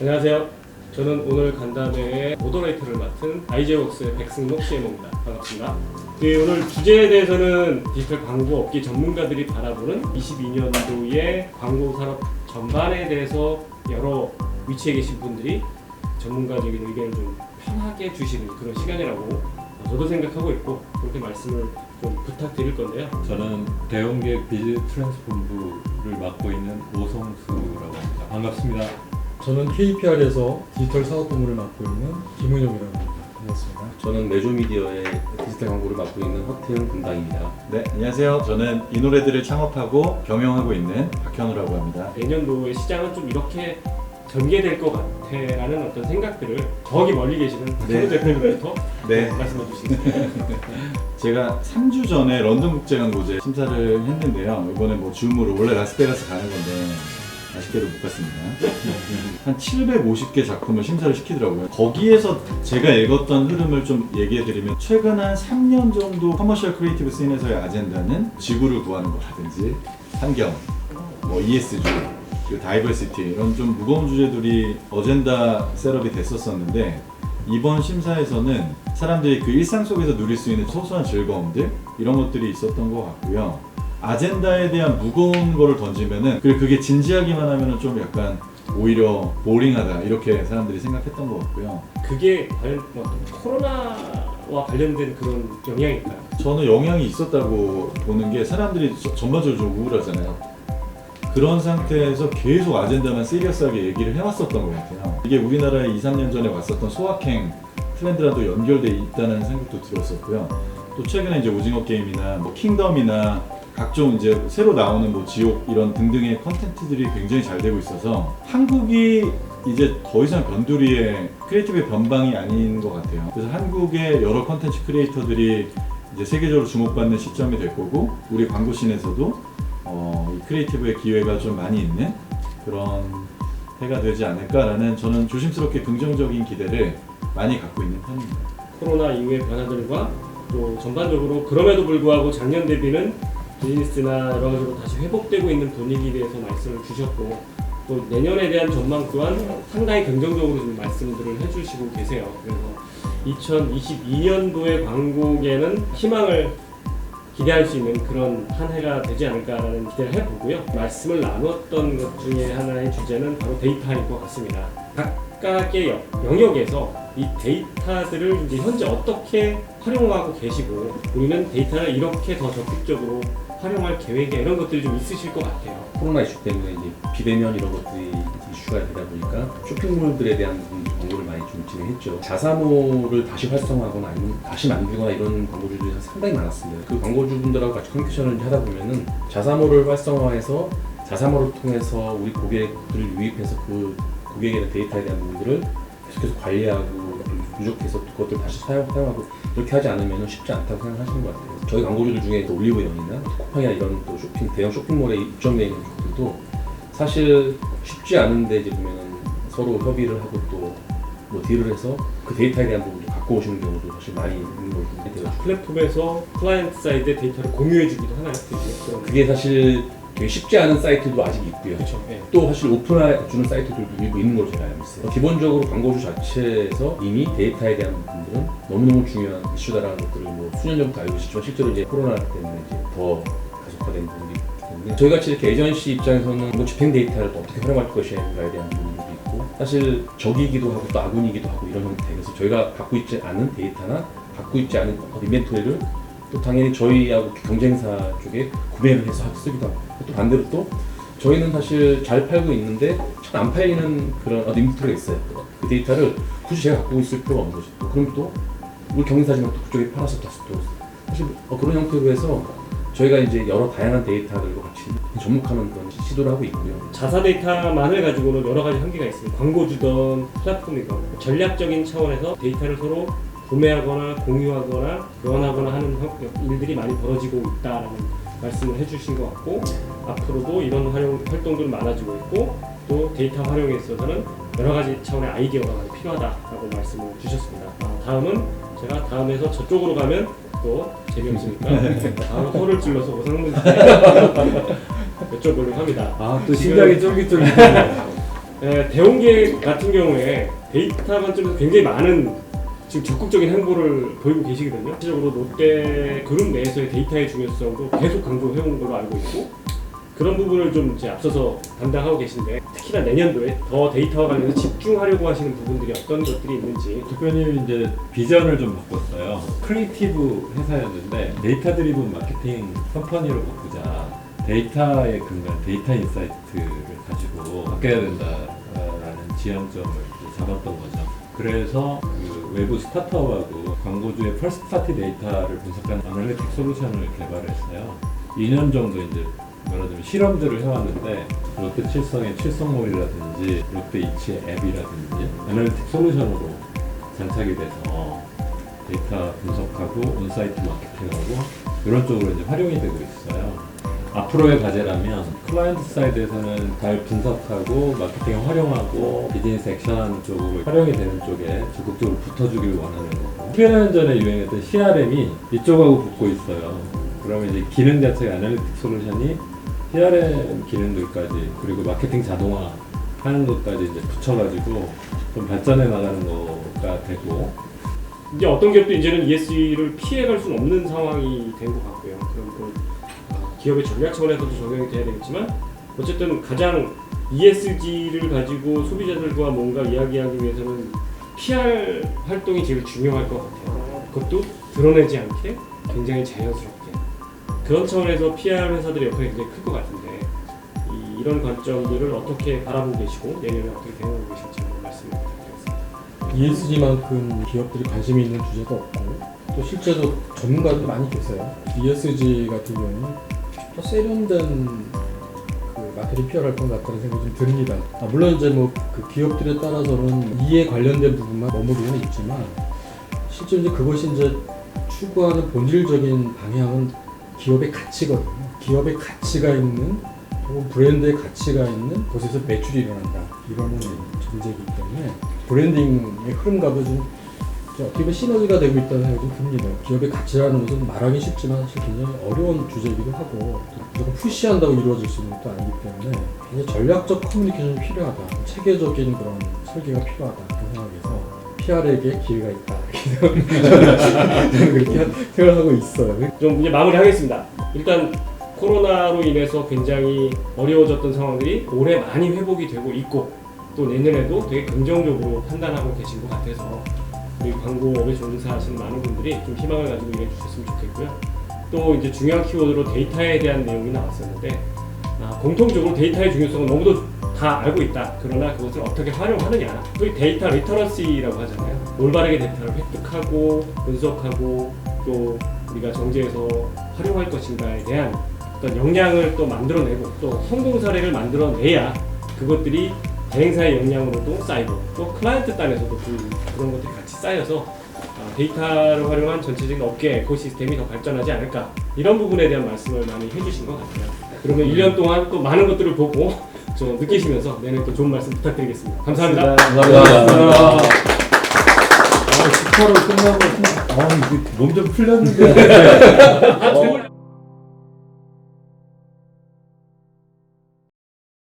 안녕하세요. 저는 오늘 간담회의 모더레이터를 맡은 아이제웍스의 백승록 CMO입니다. 반갑습니다. 오늘 주제에 대해서는 디지털 광고 업계 전문가들이 바라보는 22년도의 광고 산업 전반에 대해서 여러 위치에 계신 분들이 전문가적인 의견을 좀 편하게 주시는 그런 시간이라고 저도 생각하고 있고 그렇게 말씀을 좀 부탁드릴 건데요. 저는 대형기획 비즈 트랜스본부를 맡고 있는 오성수라고 합니다. 반갑습니다. 저는 KPR에서 디지털 사업본부를 맡고 있는 김은용이라고 합니다. 반갑습니다. 저는 메조미디어의 디지털 광고를 맡고 있는 허태영 분당입니다. 네, 안녕하세요. 저는 이노레드를 창업하고 경영하고 있는 박현우라고 합니다. 내년도의 시장은 좀 이렇게 전개될 것 같아라는 어떤 생각들을 저기 멀리 계시는 박현우 대표님부터 말씀해 주시겠어요? 제가 3주 전에 런던 국제광고제 심사를 했는데요. 이번에 줌으로 원래 라스베가스 가는 건데 아쉽게도 못 갔습니다. 한 750개 작품을 심사를 시키더라고요. 거기에서 제가 읽었던 흐름을 좀 얘기해드리면 최근 한 3년 정도 커머셜 크리에이티브 씬에서의 아젠다는 지구를 구하는 거라든지 환경, ESG, 그리고 다이버시티 이런 좀 무거운 주제들이 어젠다 셋업이 됐었었는데 이번 심사에서는 사람들이 그 일상 속에서 누릴 수 있는 소소한 즐거움들 이런 것들이 있었던 것 같고요. 아젠다에 대한 무거운 거를 던지면은 그리고 그게 진지하기만 하면은 좀 약간 오히려 보링하다 이렇게 사람들이 생각했던 것 같고요. 그게 과연 코로나와 관련된 그런 영향일까요? 저는 영향이 있었다고 보는 게 사람들이 전반적으로 좀 우울하잖아요. 그런 상태에서 계속 아젠다만 시리어스하게 얘기를 해왔었던 것 같아요. 이게 우리나라에 2, 3년 전에 왔었던 소확행 트렌드랑도 연결돼 있다는 생각도 들었었고요. 또 최근에 이제 오징어 게임이나 킹덤이나 각종 이제 새로 나오는 지옥 이런 등등의 컨텐츠들이 굉장히 잘 되고 있어서 한국이 이제 더 이상 변두리의 크리에이티브의 변방이 아닌 것 같아요. 그래서 한국의 여러 컨텐츠 크리에이터들이 이제 세계적으로 주목받는 시점이 될 거고 우리 광고씬에서도 이 크리에이티브의 기회가 좀 많이 있는 그런 해가 되지 않을까라는 저는 조심스럽게 긍정적인 기대를 많이 갖고 있는 편입니다. 코로나 이후의 변화들과 또 전반적으로 그럼에도 불구하고 작년 대비는 비즈니스나 여러 가지로 다시 회복되고 있는 분위기에 대해서 말씀을 주셨고 또 내년에 대한 전망 또한 상당히 긍정적으로 좀 말씀들을 해주시고 계세요. 그래서 2022년도의 광고계는 희망을 기대할 수 있는 그런 한 해가 되지 않을까라는 기대를 해보고요. 말씀을 나누었던 것 중에 하나의 주제는 바로 데이터일 것 같습니다. 각각의 영역에서 이 데이터들을 이제 현재 어떻게 활용하고 계시고 우리는 데이터를 이렇게 더 적극적으로 활용할 계획에 이런 것들이 좀 있으실 것 같아요. 코로나 이슈 때문에 이제 비대면 이런 것들이 이슈가 되다 보니까 쇼핑몰들에 대한 광고를 많이 좀 진행했죠. 자사몰을 다시 활성화하거나 아니면 다시 만들거나 이런 광고주들이 상당히 많았습니다. 그 광고주분들하고 같이 커뮤니케이션을 하다 보면은 자사몰을 활성화해서 자사몰을 통해서 우리 고객들을 유입해서 그 고객에 대한 데이터에 대한 부분들을 계속해서 관리하고 부족해서 그것들 다시 사용하고 이렇게 하지 않으면 쉽지 않다고 생각하시는 것 같아요. 저희 광고주들 중에 올리브영이나 쿠팡이나 이런 또 대형 쇼핑몰에 입점되어 있는 쪽들도 사실 쉽지 않은데 이제 보면은 서로 협의를 하고 또 딜을 해서 그 데이터에 대한 부분을 갖고 오시는 경우도 사실 많이 있는 걸로 보여요. 플랫폼에서 클라이언트 사이드의 데이터를 공유해주기도 하나요? 그게 사실 되게 쉽지 않은 사이트도 아직 있고요. 그렇죠. 네. 또 사실 오픈해주는 사이트들도 일부 있는 걸로 제가 알고 있어요. 기본적으로 광고주 자체에서 이미 데이터에 대한 부분들은 너무너무 중요한 이슈다라는 것들을 수년 전부터 알고 있었지만 실제로 이제 코로나 때문에 이제 더 가속화된 부분이 있기 때문에 저희 같이 이렇게 에이전시 입장에서는 집행 데이터를 또 어떻게 활용할 것인가에 대한 부분도 있고 사실 적이기도 하고 또 아군이기도 하고 이런 형태. 그래서 저희가 갖고 있지 않은 데이터나 갖고 있지 않은 이벤토리를 또 당연히 저희하고 경쟁사 쪽에 구매를 해서 쓰기도 하고 또 반대로 또 저희는 사실 잘 팔고 있는데 잘 안 팔리는 그런 인벤토리가 있어요. 그 데이터를 굳이 제가 갖고 있을 필요가 없는 거죠. 그럼 또 우리 경쟁사지만 또 그쪽에 팔아서 또 사실 그런 형태로 해서 저희가 이제 여러 다양한 데이터들과 같이 접목하는 그런 시도를 하고 있고요. 자사 데이터만을 가지고는 여러 가지 한계가 있습니다. 광고주든 플랫폼이든 전략적인 차원에서 데이터를 서로 구매하거나 공유하거나 교환하거나 하는 일들이 많이 벌어지고 있다라는 말씀을 해주신 것 같고 앞으로도 이런 활동들은 많아지고 있고 또 데이터 활용에 있어서는 여러 가지 차원의 아이디어가 많이 필요하다라고 말씀을 주셨습니다. 다음은 제가 다음에서 저쪽으로 가면 또 재미없으니까 다음 소를 찔러서 오상문 씨께 여쭤보려고 합니다. 또 심장이 쫄깃쫄깃. 대원계 같은 경우에 데이터 관점에서 굉장히 많은 지금 적극적인 행보를 보이고 계시거든요. 실질적으로 롯데 그룹 내에서의 데이터의 중요성도 계속 강조해온 걸로 알고 있고 그런 부분을 좀 이제 앞서서 담당하고 계신데 특히나 내년도에 더 데이터와 관련해서 집중하려고 하시는 부분들이 어떤 것들이 있는지. 대표님이 이제 비전을 좀 바꿨어요. 크리에이티브 회사였는데 데이터 드리븐 마케팅 컴퍼니로 바꾸자. 데이터의 근간, 데이터 인사이트를 가지고 바뀌어야 된다라는 지향점을 잡았던 거죠. 그래서 그 외부 스타트업하고 광고주의 퍼스트 파티 데이터를 분석하는 아날리틱 솔루션을 개발했어요. 2년 정도 이제 말하자면 실험들을 해왔는데 롯데 칠성의 칠성몰이라든지 롯데 이치의 앱이라든지 아날리틱 솔루션으로 장착이 돼서 데이터 분석하고 온사이트 마케팅하고 이런 쪽으로 이제 활용이 되고 있어요. 앞으로의 과제라면 클라이언트 사이드에서는 잘 분석하고 마케팅 활용하고 비즈니스 액션하는 쪽으로 활용이 되는 쪽에 적극적으로 붙어주길 원하는 거고 10년 전에 유행했던 CRM이 이쪽하고 붙고 있어요. 그러면 이제 기능 자체가 아날리틱 솔루션이 CRM 기능들까지 그리고 마케팅 자동화 하는 것까지 이제 붙여가지고 좀 발전해 나가는 거가 되고 이제 어떤 기업도 이제는 ESG를 피해갈 수는 없는 상황이 된 것 같고요. 그럼 또 기업의 전략 차원에서도 적용이 돼야 되겠지만 어쨌든 가장 ESG를 가지고 소비자들과 뭔가 이야기하기 위해서는 PR 활동이 제일 중요할 것 같아요. 그것도 드러내지 않게 굉장히 자연스럽게 그런 차원에서 PR 회사들의 역할이 굉장히 클 것 같은데 이런 관점들을 어떻게 바라보고 계시고 내년에 어떻게 대응하고 계실지 한번 말씀을 부탁드리겠습니다. ESG만큼 기업들이 관심이 있는 주제가 없고 또 실제로 전문가도 많이 계세요. ESG 같은 경우는 더 세련된 그 마케팅 PR 활동 같다는 생각이 좀 듭니다. 물론 이제 뭐 그 기업들에 따라서는 이에 관련된 부분만 머무르는 있지만 실제 이제 그것이 이제 추구하는 본질적인 방향은 기업의 가치거든요. 기업의 가치가 있는 혹은 브랜드의 가치가 있는 곳에서 매출이 일어난다. 이거는 전제이기 때문에 브랜딩의 흐름과도 좀 어떻게 보면 시너지가 되고 있다는 생각이 좀 듭니다. 기업의 가치라는 것은 말하기 쉽지만 사실 굉장히 어려운 주제이기도 하고 무조건 푸시한다고 이루어질 수 있는 것도 아니기 때문에 굉장히 전략적 커뮤니케이션이 필요하다. 체계적인 그런 설계가 필요하다. 그런 생각에서 PR에게 기회가 있다. 저는 그렇게 생각하고 있어요. 좀 이제 마무리하겠습니다. 일단 코로나로 인해서 굉장히 어려워졌던 상황들이 올해 많이 회복이 되고 있고 또 내년에도 되게 긍정적으로 판단하고 계신 것 같아서 우리 광고업에 종사하시는 많은 분들이 좀 희망을 가지고 일해 주셨으면 좋겠고요. 또 이제 중요한 키워드로 데이터에 대한 내용이 나왔었는데 공통적으로 데이터의 중요성은 너무도 다 알고 있다. 그러나 그것을 어떻게 활용하느냐. 소위 데이터 리터러시라고 하잖아요. 올바르게 데이터를 획득하고 분석하고 또 우리가 정제해서 활용할 것인가에 대한 어떤 역량을 또 만들어내고 또 성공 사례를 만들어내야 그것들이 대행사의 역량으로도 쌓이고 또 클라이언트 단에서도 그런 것들이 같이 쌓여서 데이터를 활용한 전체적인 업계 에코시스템이 더 발전하지 않을까 이런 부분에 대한 말씀을 많이 해주신 것 같아요. 그러면 1년 동안 또 많은 것들을 보고 좀 느끼시면서 내년에 또 좋은 말씀 부탁드리겠습니다. 감사합니다. 감사합니다. 축하로 끝나고 몸 좀 풀렸는데